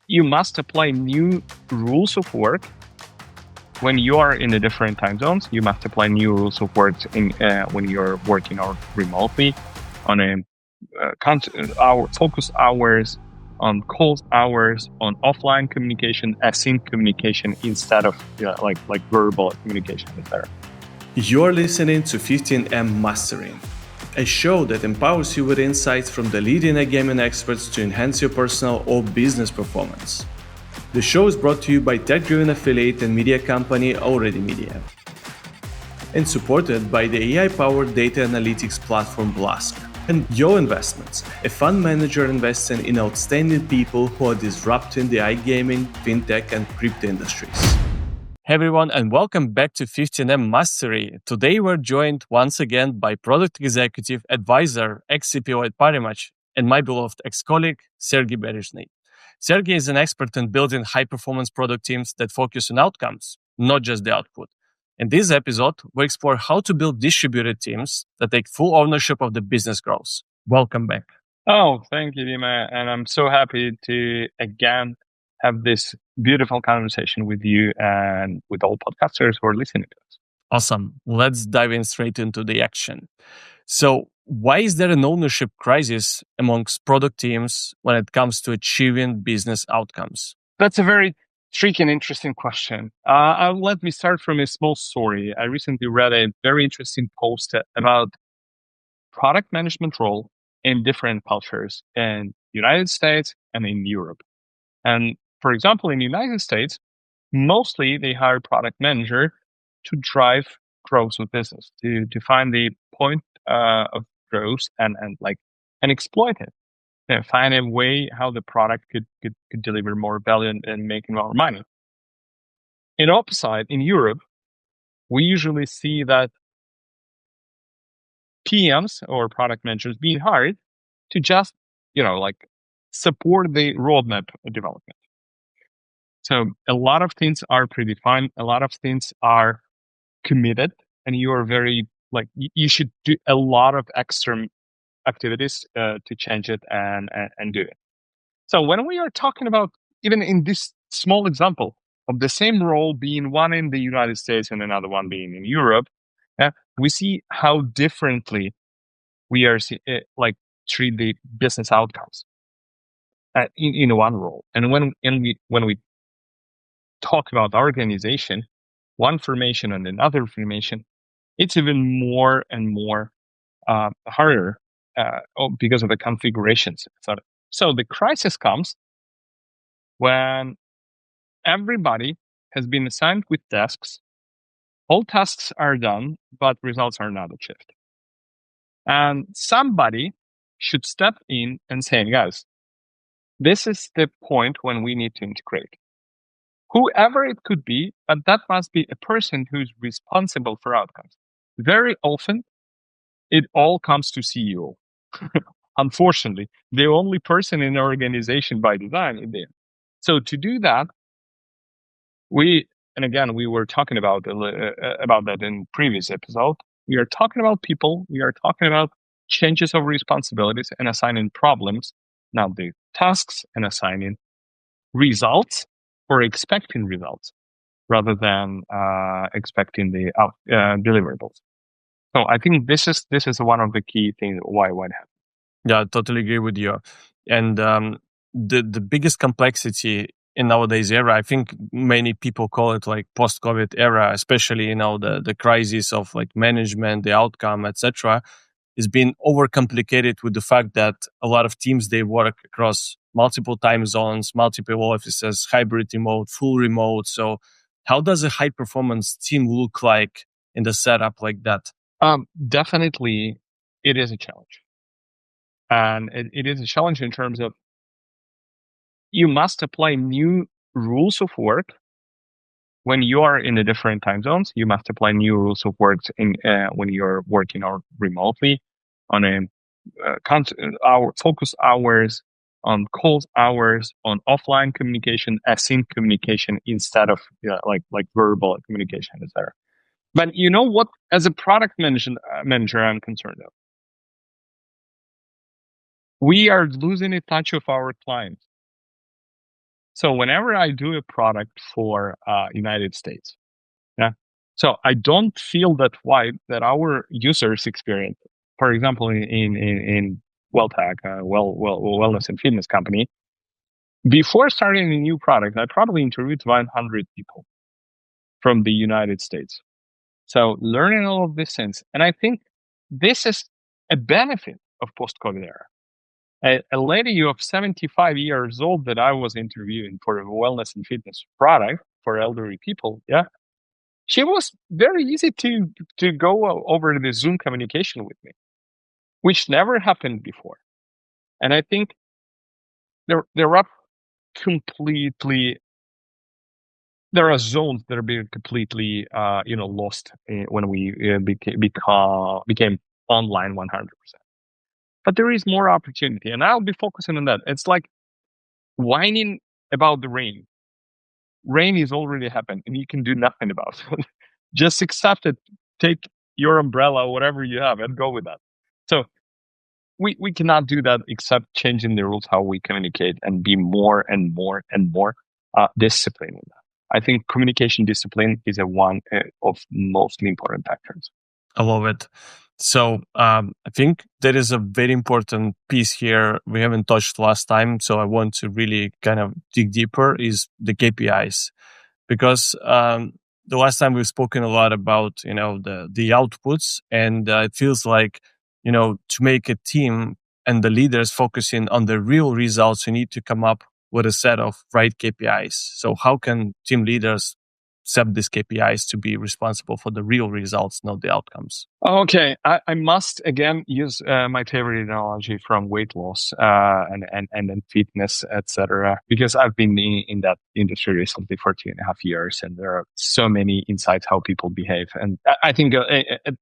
you must apply new rules of work when you are in the different time zones. You must apply new rules of work when you're working or remotely on focus hours, on call hours, on offline communication, async communication instead of like verbal communication, etc. You're listening to 15M Mastering, a show that empowers you with insights from the leading iGaming experts to enhance your personal or business performance. The show is brought to you by tech-driven affiliate and media company Already Media, and supported by the AI-powered data analytics platform Blask. And Yo Investments, a fund manager investing in outstanding people who are disrupting the iGaming, fintech, and crypto industries. Hey everyone, and welcome back to 15M Mastery. Today we're joined once again by product executive, advisor, ex-CPO at Parimatch, and my beloved ex-colleague, Serhiy Berezhnyy. Serhiy is an expert in building high-performance product teams that focus on outcomes, not just the output. In this episode, we explore how to build distributed teams that take full ownership of the business growth. Welcome back. Oh, thank you, Dima. And I'm so happy to again have this beautiful conversation with you and with all podcasters who are listening to us. Awesome. Let's dive in straight into the action. So, why is there an ownership crisis amongst product teams when it comes to achieving business outcomes? That's a very tricky and interesting question. Let me start from a small story. I recently read a very interesting post about product management role in different cultures in United States and in Europe. And for example, in the United States, mostly they hire product manager to drive growth of business, to find the point of growth and exploit it. Find a way how the product could deliver more value and make more money. In opposite, in Europe, we usually see that PMs or product managers being hired to just, support the roadmap development. So a lot of things are predefined, a lot of things are committed, and you are very you should do a lot of extra activities to change it and do it. So when we are talking about, even in this small example of the same role being one in the United States and another one being in Europe, we see how differently we are treat the business outcomes in one role. And when we talk about organization, one formation and another formation, it's even more and more harder because of the configurations. So the crisis comes when everybody has been assigned with tasks. All tasks are done, but results are not achieved. And somebody should step in and say, guys, this is the point when we need to integrate. Whoever it could be, but that must be a person who's responsible for outcomes. Very often, it all comes to CEO. Unfortunately, the only person in the organization by design is there. So to do that, we were talking about that in previous episode. We are talking about people. We are talking about changes of responsibilities and assigning problems, now the tasks, and assigning results or expecting results rather than expecting the deliverables. So I think this is one of the key things why what happened. Yeah, I totally agree with you. And the biggest complexity in nowadays era, I think many people call it like post-COVID era, especially the crisis of like management, the outcome, etc., is being overcomplicated with the fact that a lot of teams, they work across multiple time zones, multiple offices, hybrid remote, full remote. So how does a high performance team look like in the setup like that? Definitely it is a challenge. And it is a challenge in terms of you must apply new rules of work when you are in the different time zones. You must apply new rules of work when you're working or remotely on focus hours, on calls hours, on offline communication, async communication instead of like verbal communication, etc. But you know what? As a product manager, I'm concerned of. We are losing a touch of our clients. So whenever I do a product for United States, yeah, so I don't feel that vibe that our users experience. For example, in WellTech, wellness and fitness company, before starting a new product, I probably interviewed 100 people from the United States. So learning all of these things, and I think this is a benefit of post-COVID era. A lady of 75 years old that I was interviewing for a wellness and fitness product for elderly people, yeah, she was very easy to go over the Zoom communication with me, which never happened before. And I think there are completely there are zones that are being completely lost when we became online 100%. But there is more opportunity, and I'll be focusing on that. It's like whining about the rain. Rain is already happened, and you can do nothing about it. Just accept it. Take your umbrella, whatever you have, and go with that. So we cannot do that except changing the rules how we communicate and be more and more and more disciplined in that. I think communication discipline is one of mostly important factors. I love it. So I think there is a very important piece here we haven't touched last time. So I want to really kind of dig deeper is the KPIs, because the last time we've spoken a lot about the outputs, and it feels like to make a team and the leaders focusing on the real results, you need to come up with a set of right KPIs. So how can team leaders set these KPIs to be responsible for the real results, not the outcomes? Okay, I must again use my favorite analogy from weight loss and fitness, etc. Because I've been in that industry recently for 2.5 years, and there are so many insights how people behave. And I think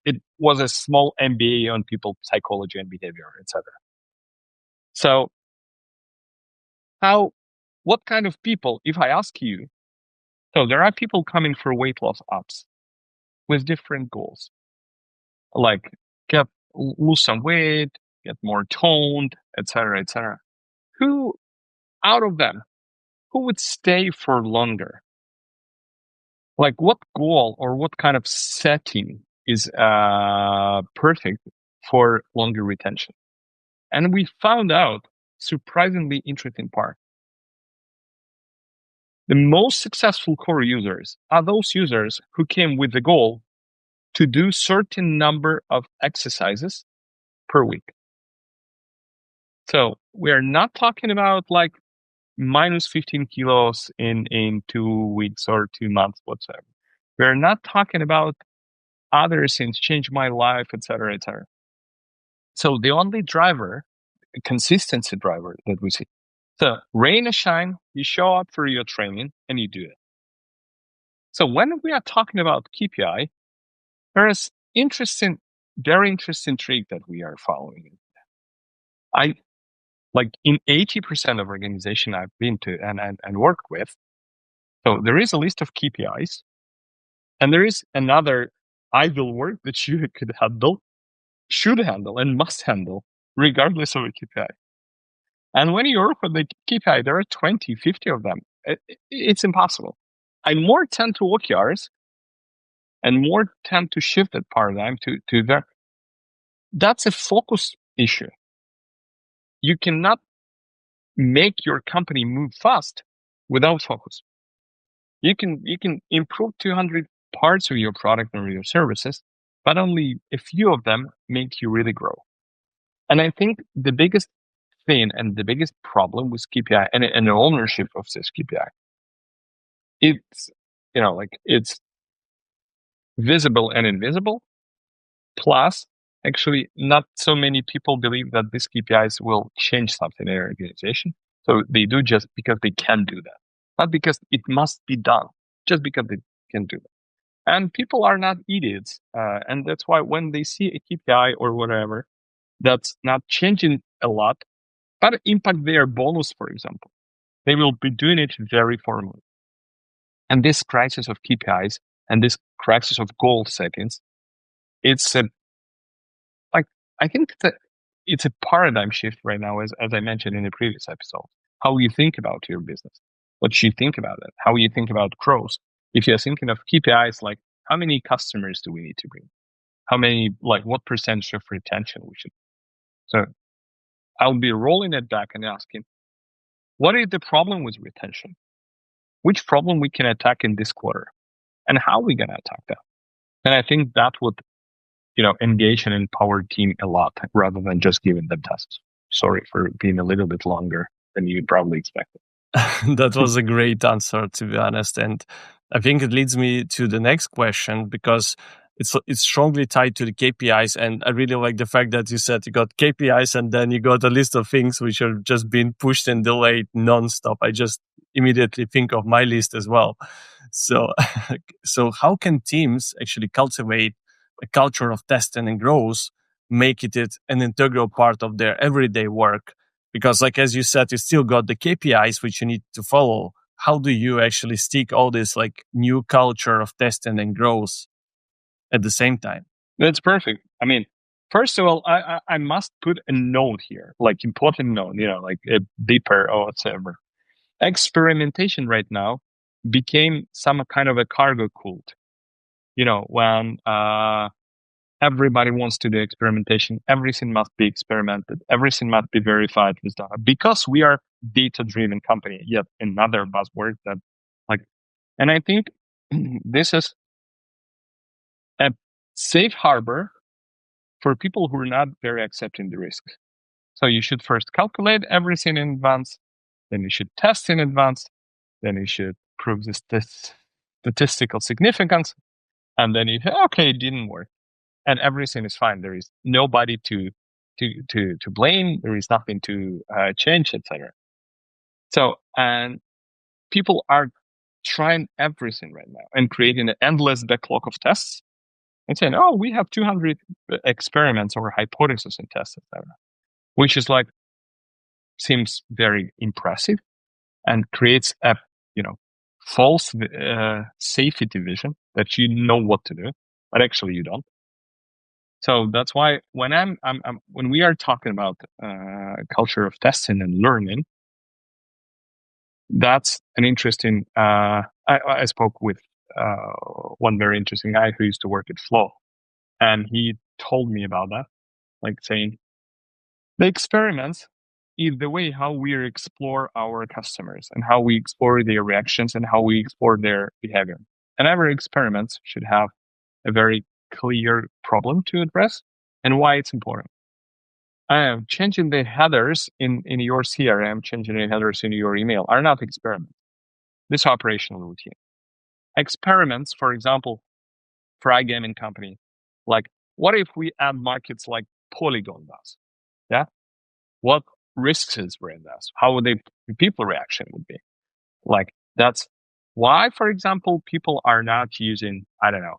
it was a small MBA on people psychology and behavior, etc. So what kind of people? If I ask you, so there are people coming for weight loss apps with different goals, like lose some weight, get more toned, etc., etc. Who out of them, who would stay for longer? Like what goal or what kind of setting is perfect for longer retention? And we found out surprisingly interesting part. The most successful core users are those users who came with the goal to do certain number of exercises per week. So we are not talking about like minus 15 kilos in 2 weeks or 2 months whatsoever. We're not talking about other things, change my life, etc., etc. So the only driver, consistency driver that we see. So rain or shine, you show up for your training and you do it. So when we are talking about KPI, there is very interesting trick that we are following. I like in 80% of organization I've been to and worked with. So there is a list of KPIs, and there is another idle work that you could handle, should handle, and must handle, regardless of a KPI. And when you work with the KPI, there are 20, 50 of them. It's impossible. I more tend to OKRs and more tend to shift that paradigm to that. That's a focus issue. You cannot make your company move fast without focus. You can improve 200 parts of your product or your services, but only a few of them make you really grow. And I think the biggest thing and the biggest problem with KPI and the ownership of this KPI, it's it's visible and invisible. Plus, actually, not so many people believe that these KPIs will change something in their organization. So they do just because they can do that, not because it must be done, just because they can do that. And people are not idiots. And that's why when they see a KPI or whatever that's not changing a lot, but impact their bonus, for example, they will be doing it very formally. And this crisis of KPIs and this crisis of goal settings, it's I think that it's a paradigm shift right now, as I mentioned in the previous episode, how you think about your business. what you think about it, how you think about growth. If you're thinking of KPIs, like how many customers do we need to bring? How many, like what percentage of retention we should. So I'll be rolling it back and asking, what is the problem with retention? Which problem we can attack in this quarter? And how are we going to attack that? And I think that would, engage and empower team a lot rather than just giving them tasks. Sorry for being a little bit longer than you probably expected. That was a great answer, to be honest. And I think it leads me to the next question, because it's strongly tied to the KPIs. And I really like the fact that you said you got KPIs and then you got a list of things which are just being pushed and delayed nonstop. I just immediately think of my list as well. So, so how can teams actually cultivate a culture of testing and growth, make it an integral part of their everyday work? Because, like, as you said, you still got the KPIs which you need to follow. How do you actually stick all this like new culture of testing and growth at the same time? That's perfect. I mean, first of all, I must put a note here, like important note, like a beeper or whatever. Experimentation right now became some kind of a cargo cult. When everybody wants to do experimentation, everything must be experimented, everything must be verified with data, because we are data-driven company. Yet another buzzword that, like, and I think this is a safe harbor for people who are not very accepting the risk. So you should first calculate everything in advance, then you should test in advance, then you should prove this statistical significance, and then you say, okay, it didn't work, and everything is fine. There is nobody to blame. There is nothing to change, etc. So, and people are trying everything right now and creating an endless backlog of tests and saying, "Oh, we have 200 experiments or hypotheses and tests, etc." Which is like seems very impressive and creates a false safety vision that you know what to do, but actually you don't. So that's why when when we are talking about culture of testing and learning, that's an interesting. I spoke with one very interesting guy who used to work at Flow, and he told me about that, like saying the experiments is the way how we explore our customers and how we explore their reactions and how we explore their behavior. And every experiment should have a very clear problem to address and why it's important. Changing the headers in your CRM, changing the headers in your email are not experiments. This operational routine. Experiments, for example, for iGaming company, like what if we add markets like Polygon does? Yeah. What risks is in this? How would people reaction would be? Like that's why, for example, people are not using, I don't know,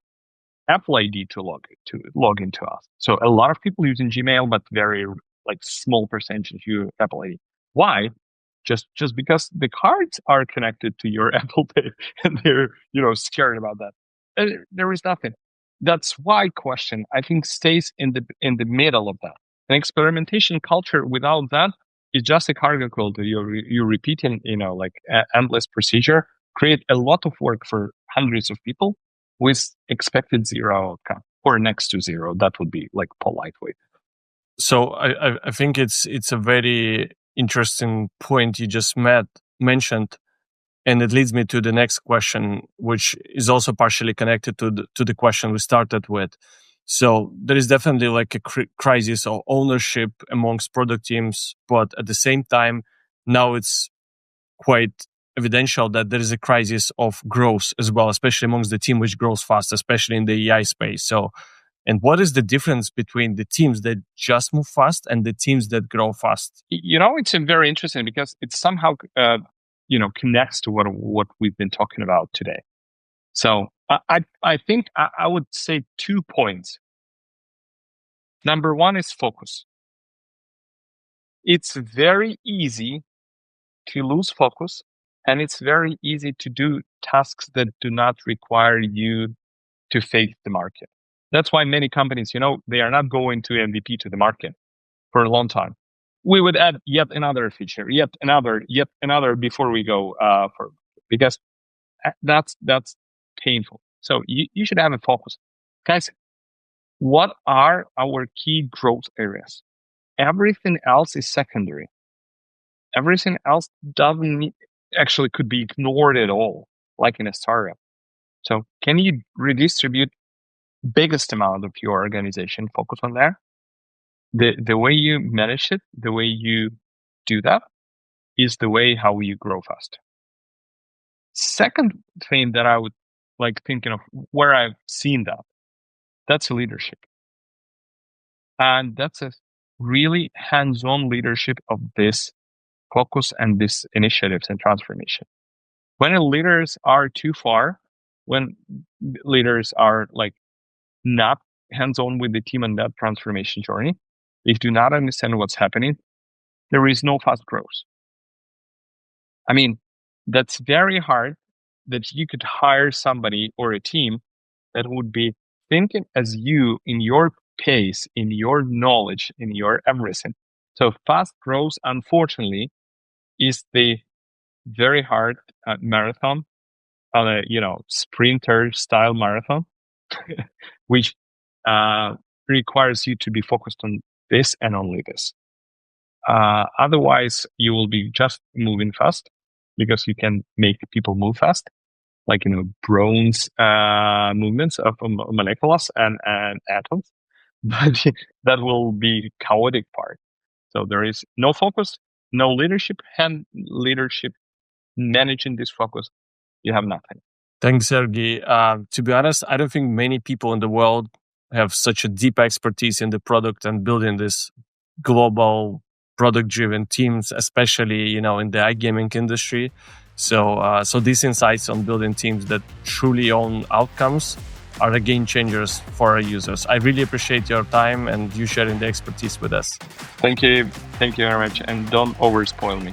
Apple ID to log into us. So a lot of people using Gmail, but very like small percentage use Apple ID. Why? Just because the cards are connected to your Apple Pay and they're scared about that. There is nothing. That's why question I think stays in the middle of that. An experimentation culture without that is just a cargo cult. You're repeating like endless procedure, create a lot of work for hundreds of people with expected zero outcome or next to zero. That would be like polite way. So I think it's a very interesting point you just mentioned, and it leads me to the next question, which is also partially connected to the question we started with. So there is definitely like a crisis of ownership amongst product teams, but at the same time, now it's quite evidential that there is a crisis of growth as well, especially amongst the team which grows fast, especially in the AI space. So, and what is the difference between the teams that just move fast and the teams that grow fast? It's very interesting because it somehow connects to what we've been talking about today. So I think I would say 2 points. Number one is focus. It's very easy to lose focus, and it's very easy to do tasks that do not require you to face the market. That's why many companies, they are not going to MVP to the market for a long time. we would add yet another feature, yet another before we go for, because that's painful. So you should have a focus, guys. What are our key growth areas? Everything else is secondary. Everything else doesn't actually could be ignored at all, like in a startup. So can you redistribute biggest amount of your organization, focus on there? The way you manage it, the way you do that is the way how you grow fast. Second thing that I would like thinking of where I've seen that's leadership. And that's a really hands-on leadership of this focus and this initiatives and transformation. When leaders are too far, when leaders are like not hands-on with the team on that transformation journey, they do not understand what's happening, there is no fast growth. I mean, that's very hard that you could hire somebody or a team that would be thinking as you in your pace, in your knowledge, in your everything. So fast growth, unfortunately, is the very hard marathon, sprinter style marathon, which requires you to be focused on this and only this. Otherwise, you will be just moving fast because you can make people move fast, like bronze movements of molecules and atoms, but that will be chaotic part. So there is no focus, no leadership, and leadership managing this focus, you have nothing. Thanks, Serhiy. To be honest, I don't think many people in the world have such a deep expertise in the product and building this global product-driven teams, especially in the iGaming industry. So these insights on building teams that truly own outcomes are the game changers for our users. I really appreciate your time and you sharing the expertise with us. Thank you very much, and don't overspoil me.